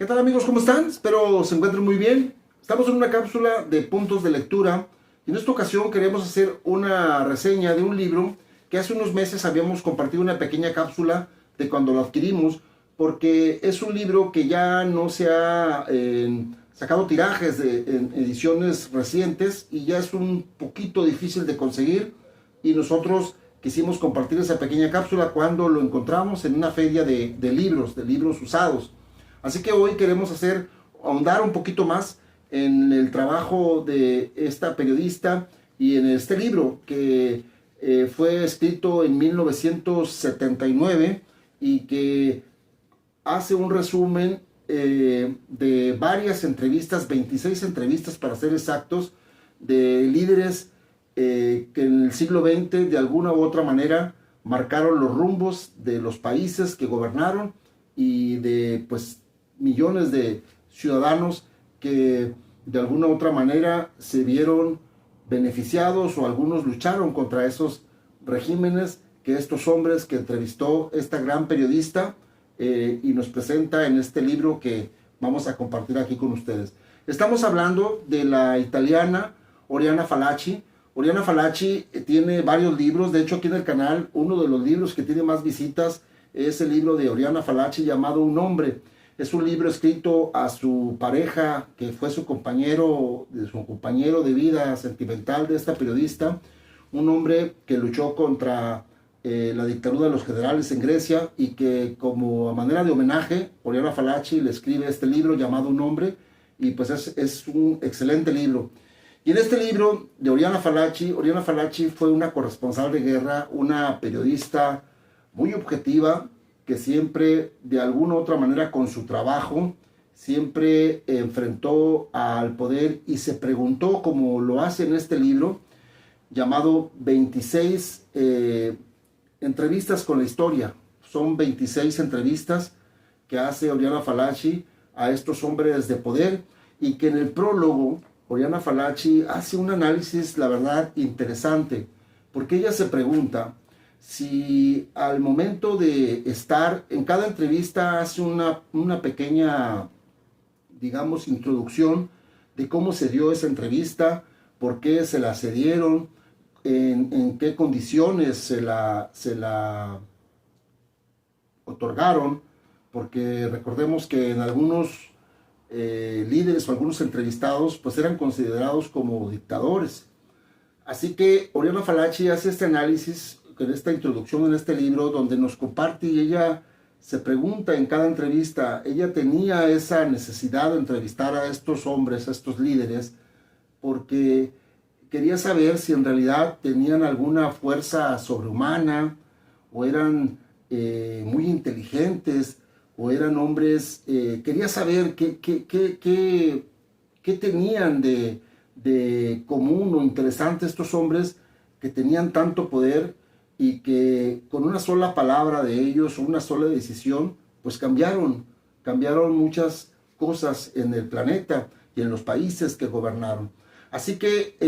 ¿Qué tal amigos? ¿Cómo están? Espero se encuentren muy bien. Estamos en una cápsula de puntos de lectura y en esta ocasión queremos hacer una reseña de un libro que hace unos meses habíamos compartido una pequeña cápsula de cuando lo adquirimos, porque es un libro que ya no se ha sacado tirajes en ediciones recientes y ya es un poquito difícil de conseguir, y nosotros quisimos compartir esa pequeña cápsula cuando lo encontramos en una feria de libros usados. Así que hoy queremos ahondar un poquito más en el trabajo de esta periodista y en este libro que fue escrito en 1979 y que hace un resumen de varias entrevistas, 26 entrevistas para ser exactos, de líderes que en el siglo XX de alguna u otra manera marcaron los rumbos de los países que gobernaron y de pues millones de ciudadanos que de alguna u otra manera se vieron beneficiados, o algunos lucharon contra esos regímenes que estos hombres que entrevistó esta gran periodista y nos presenta en este libro que vamos a compartir aquí con ustedes. Estamos hablando de la italiana Oriana Fallaci. Oriana Fallaci tiene varios libros. De hecho, aquí en el canal uno de los libros que tiene más visitas es el libro de Oriana Fallaci llamado Un hombre. Es un libro escrito a su pareja, que fue su compañero de vida sentimental de esta periodista, un hombre que luchó contra la dictadura de los generales en Grecia, y que como a manera de homenaje, Oriana Fallaci le escribe este libro llamado Un hombre, y pues es un excelente libro. Y en este libro de Oriana Fallaci fue una corresponsal de guerra, una periodista muy objetiva, que siempre, de alguna u otra manera, con su trabajo, siempre enfrentó al poder y se preguntó, como lo hace en este libro, llamado 26 entrevistas con la historia. Son 26 entrevistas que hace Oriana Fallaci a estos hombres de poder, y que en el prólogo, Oriana Fallaci hace un análisis, la verdad, interesante, porque ella se pregunta si al momento de estar en cada entrevista hace una pequeña, digamos, introducción de cómo se dio esa entrevista, por qué se la cedieron, en qué condiciones se la otorgaron, porque recordemos que en algunos líderes o algunos entrevistados pues eran considerados como dictadores. Así que Oriana Fallaci hace este análisis en esta introducción, en este libro, donde nos comparte, y ella se pregunta en cada entrevista, ella tenía esa necesidad de entrevistar a estos hombres, a estos líderes, porque quería saber si en realidad tenían alguna fuerza sobrehumana, o eran muy inteligentes, o eran hombres, quería saber qué tenían de común o interesante estos hombres que tenían tanto poder, y que con una sola palabra de ellos o una sola decisión pues cambiaron muchas cosas en el planeta y en los países que gobernaron. Así que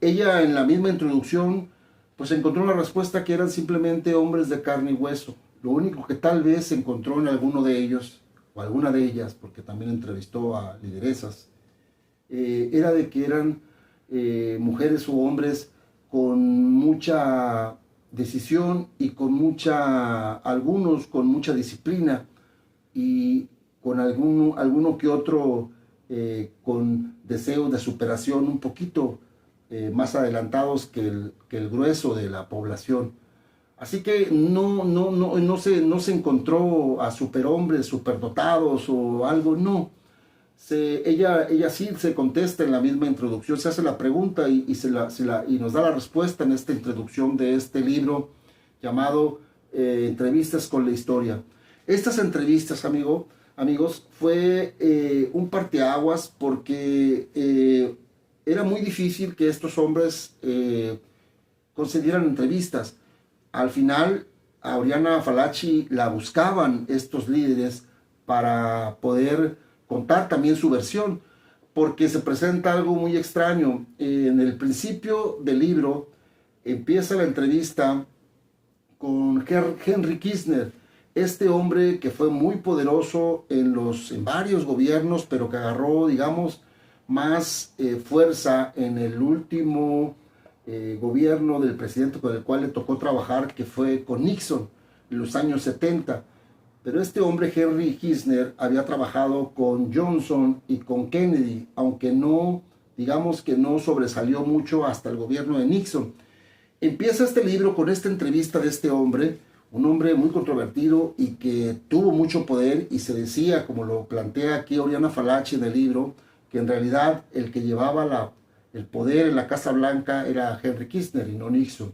ella, en la misma introducción, pues encontró una respuesta que eran simplemente hombres de carne y hueso. Lo único que tal vez encontró en alguno de ellos, o alguna de ellas, porque también entrevistó a lideresas, era de que eran mujeres o hombres con mucha decisión y algunos con mucha disciplina, y con alguno que otro con deseos de superación un poquito más adelantados que el grueso de la población. Así que no se encontró a superhombres, superdotados o algo, no. Ella sí se contesta en la misma introducción, se hace la pregunta y nos da la respuesta en esta introducción de este libro llamado Entrevistas con la historia. Estas entrevistas, amigos, fue un parteaguas, porque era muy difícil que estos hombres concedieran entrevistas. Al final, a Oriana Fallaci la buscaban estos líderes para poder contar también su versión, porque se presenta algo muy extraño. En el principio del libro empieza la entrevista con Henry Kissinger. Este hombre que fue muy poderoso en varios gobiernos, pero que agarró, digamos, más fuerza en el último gobierno del presidente con el cual le tocó trabajar, que fue con Nixon en los años 70. Pero este hombre, Henry Kissinger, había trabajado con Johnson y con Kennedy, aunque no, digamos que no sobresalió mucho hasta el gobierno de Nixon. Empieza este libro con esta entrevista de este hombre, un hombre muy controvertido y que tuvo mucho poder, y se decía, como lo plantea aquí Oriana Fallaci en el libro, que en realidad el que llevaba el poder en la Casa Blanca era Henry Kissinger y no Nixon.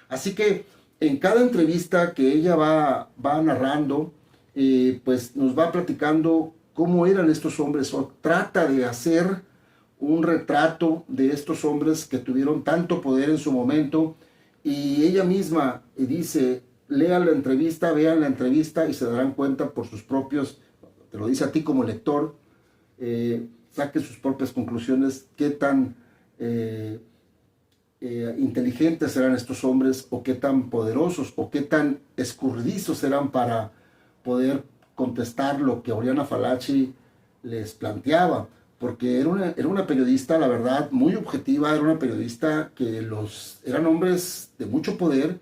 Así que en cada entrevista que ella va narrando, pues nos va platicando cómo eran estos hombres, o trata de hacer un retrato de estos hombres que tuvieron tanto poder en su momento, y ella misma dice, lean la entrevista, vean la entrevista y se darán cuenta por sus propios, te lo dice a ti como lector, saque sus propias conclusiones, qué tan inteligentes eran estos hombres, o qué tan poderosos, o qué tan escurridizos eran para poder contestar lo que Oriana Fallaci les planteaba, porque era una periodista, la verdad, muy objetiva, era una periodista que eran hombres de mucho poder,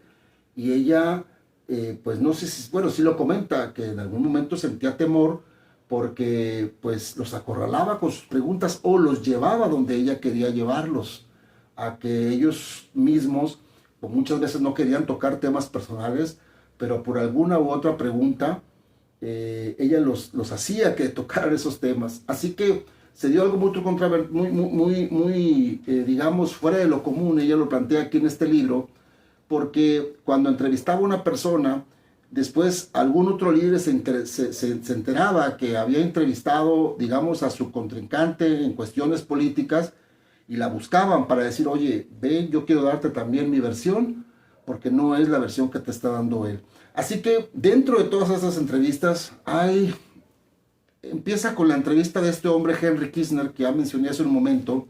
y ella, pues no sé si, bueno, sí lo comenta, que en algún momento sentía temor, porque pues los acorralaba con sus preguntas, o los llevaba donde ella quería llevarlos, a que ellos mismos, o muchas veces no querían tocar temas personales, pero por alguna u otra pregunta, ella los hacía que tocaran esos temas. Así que se dio algo muy digamos, fuera de lo común. Ella lo plantea aquí en este libro, porque cuando entrevistaba a una persona, después algún otro líder se enteraba que había entrevistado, digamos, a su contrincante en cuestiones políticas, y la buscaban para decir, oye, ven, yo quiero darte también mi versión, porque no es la versión que te está dando él. Así que dentro de todas esas entrevistas empieza con la entrevista de este hombre, Henry Kissinger, que ya mencioné hace un momento,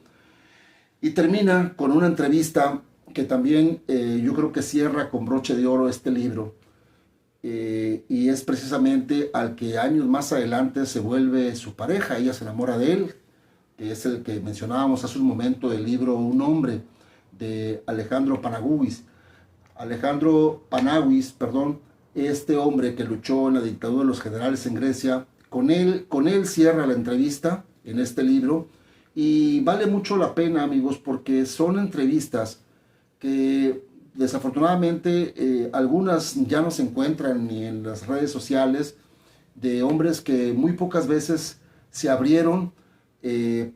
y termina con una entrevista que también yo creo que cierra con broche de oro este libro, y es precisamente al que años más adelante se vuelve su pareja. Ella se enamora de él, que es el que mencionábamos hace un momento del libro Un hombre, de Alejandro Panagouis. Alejandro Panagouis, perdón, este hombre que luchó en la dictadura de los generales en Grecia, con él cierra la entrevista en este libro, y vale mucho la pena, amigos, porque son entrevistas que desafortunadamente algunas ya no se encuentran ni en las redes sociales, de hombres que muy pocas veces se abrieron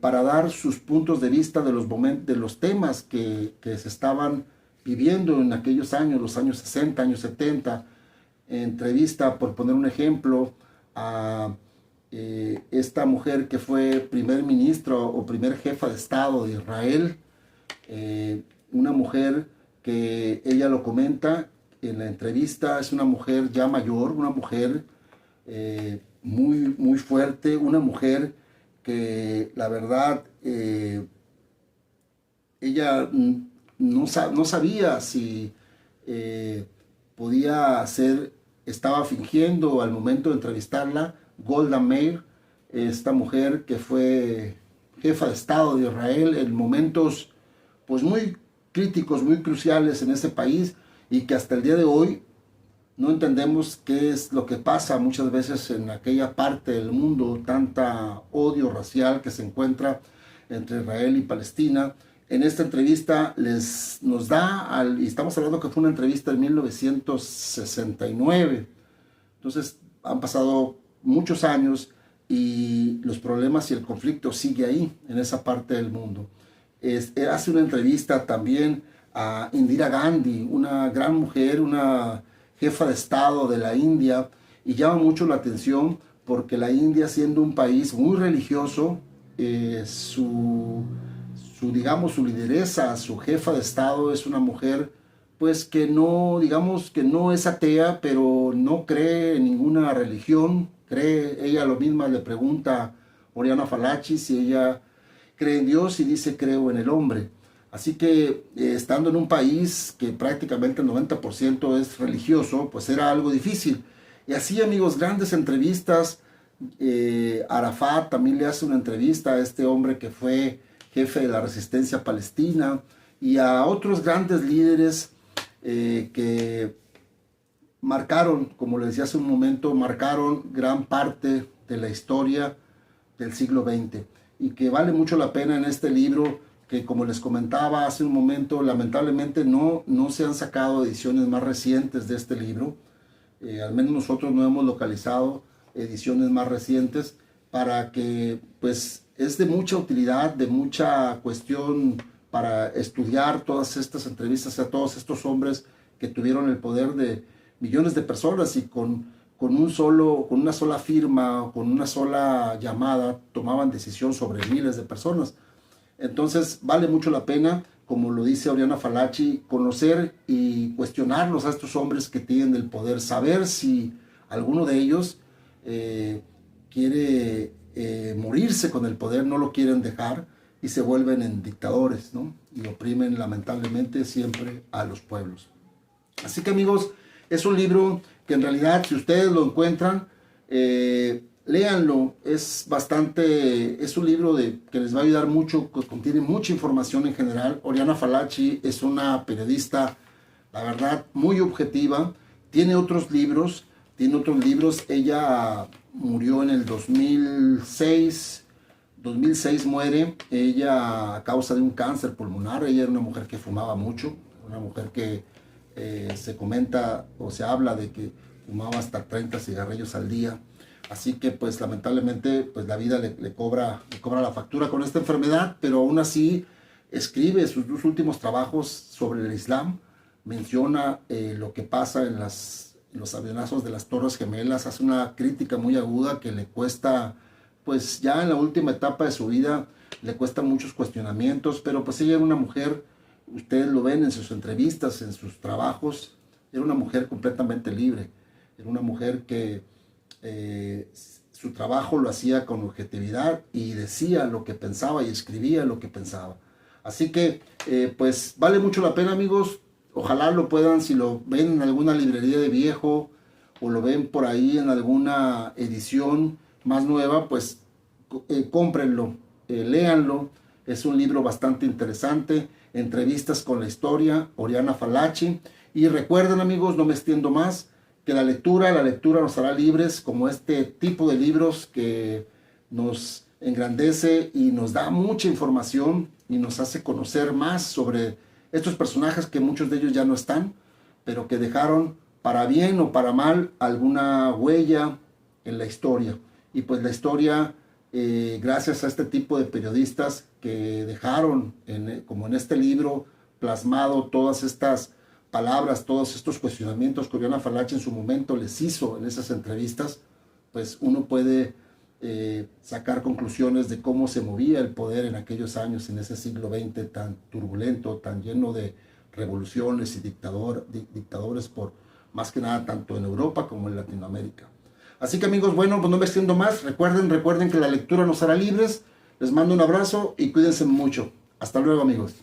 para dar sus puntos de vista de los temas que se estaban viviendo en aquellos años, los años 60, años 70. Entrevista, por poner un ejemplo, a esta mujer que fue primer ministro o primer jefa de Estado de Israel, una mujer que ella lo comenta en la entrevista, es una mujer ya mayor, una mujer muy fuerte, una mujer que la verdad ella no sabía si podía ser, estaba fingiendo al momento de entrevistarla. Golda Meir, esta mujer que fue jefa de Estado de Israel en momentos pues muy críticos, muy cruciales en ese país, y que hasta el día de hoy no entendemos qué es lo que pasa muchas veces en aquella parte del mundo, tanta odio racial que se encuentra entre Israel y Palestina. En esta entrevista nos da, y estamos hablando que fue una entrevista en 1969, entonces han pasado muchos años y los problemas y el conflicto sigue ahí, en esa parte del mundo. Hace una entrevista también a Indira Gandhi, una gran mujer, una jefa de Estado de la India, y llama mucho la atención porque la India, siendo un país muy religioso, digamos, su lideresa, su jefa de Estado, es una mujer pues que no, digamos, que no es atea, pero no cree en ninguna religión. Ella lo misma le pregunta a Oriana Fallaci si ella cree en Dios, y dice creo en el hombre. Así que estando en un país que prácticamente el 90% es religioso, pues era algo difícil. Y así, amigos, grandes entrevistas. Arafat también le hace una entrevista a este hombre que fue jefe de la resistencia palestina y a otros grandes líderes que marcaron, como le decía hace un momento, marcaron gran parte de la historia del siglo XX y que vale mucho la pena en este libro que, como les comentaba hace un momento, lamentablemente no se han sacado ediciones más recientes de este libro. Al menos nosotros no hemos localizado ediciones más recientes para que, pues, es de mucha utilidad, de mucha cuestión para estudiar todas estas entrevistas a todos estos hombres que tuvieron el poder de millones de personas y con una sola firma, con una sola llamada, tomaban decisión sobre miles de personas. Entonces vale mucho la pena, como lo dice Oriana Fallaci, conocer y cuestionarlos a estos hombres que tienen el poder, saber si alguno de ellos quiere morirse con el poder, no lo quieren dejar y se vuelven en dictadores, ¿no? Y oprimen lamentablemente siempre a los pueblos. Así que, amigos, es un libro que en realidad, si ustedes lo encuentran, léanlo. Es un libro que les va a ayudar mucho, que contiene mucha información en general. Oriana Fallaci es una periodista, la verdad, muy objetiva. Tiene otros libros. Ella murió en el 2006. 2006 muere ella a causa de un cáncer pulmonar. Ella era una mujer que fumaba mucho, una mujer que se comenta o se habla de que fumaba hasta 30 cigarrillos al día. Así que, pues, lamentablemente, pues la vida le cobra la factura con esta enfermedad, pero aún así escribe sus dos últimos trabajos sobre el Islam, menciona lo que pasa en los avionazos de las Torres Gemelas, hace una crítica muy aguda que le cuesta, pues ya en la última etapa de su vida, le cuesta muchos cuestionamientos, pero pues ella era una mujer, ustedes lo ven en sus entrevistas, en sus trabajos, era una mujer completamente libre, era una mujer que su trabajo lo hacía con objetividad y decía lo que pensaba y escribía lo que pensaba. Así que, pues vale mucho la pena, amigos. Ojalá lo puedan, si lo ven en alguna librería de viejo o lo ven por ahí en alguna edición más nueva, pues cómprenlo, léanlo. Es un libro bastante interesante. Entrevistas con la historia, Oriana Fallaci. Y recuerden, amigos, no me extiendo más, que la lectura nos hará libres, como este tipo de libros que nos engrandece y nos da mucha información y nos hace conocer más sobre estos personajes que muchos de ellos ya no están, pero que dejaron para bien o para mal alguna huella en la historia. Y pues la historia, gracias a este tipo de periodistas que dejaron, como en este libro, plasmado todas estas palabras, todos estos cuestionamientos que Oriana Fallaci en su momento les hizo en esas entrevistas, pues uno puede sacar conclusiones de cómo se movía el poder en aquellos años, en ese siglo XX tan turbulento, tan lleno de revoluciones y dictadores por más que nada tanto en Europa como en Latinoamérica. Así que, amigos, bueno, pues no me extiendo más. Recuerden que la lectura nos hará libres. Les mando un abrazo y cuídense mucho. Hasta luego, amigos.